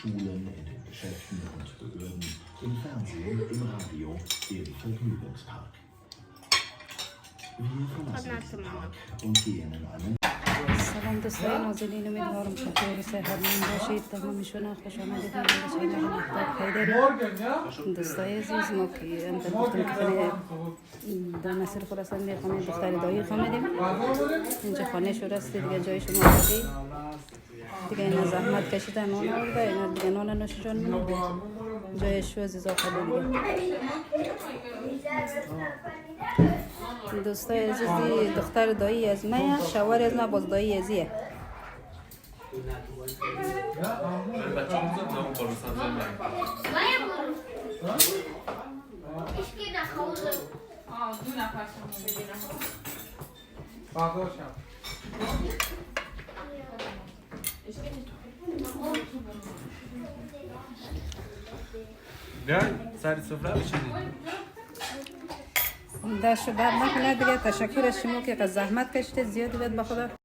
Schulen, in den Geschäften und Behörden, im Fernsehen, im Radio, im Vergnügungspark. Wir verlassen diesen Park und gehen in einen سلام دوستای نازنین، امیدوارم که خیر صحتمند باشید. تمامیشون خوش آمدید به چنل مهتاب حیدری. دوستای عزیز، ما که انت گفتم که خانه در مسیر خراسان به خانه دختر دایی آمدیم. اینجا خانه شو است دیگه، جای شما آمدید دیگه. اینا زحمت کشیدن نان آورده، اینا دیگه نان نوشجان میده، جای شو عزیزا خالی دیگه. دوستای عزیزی، دختر دایی از ما، شوهر از ما باز دایی ازیه. بیاین سر سفره بشینید. دست بعد نکنه دیگه. تشکر از شما که زحمت کشیدید، زیاد بیاد به خدا.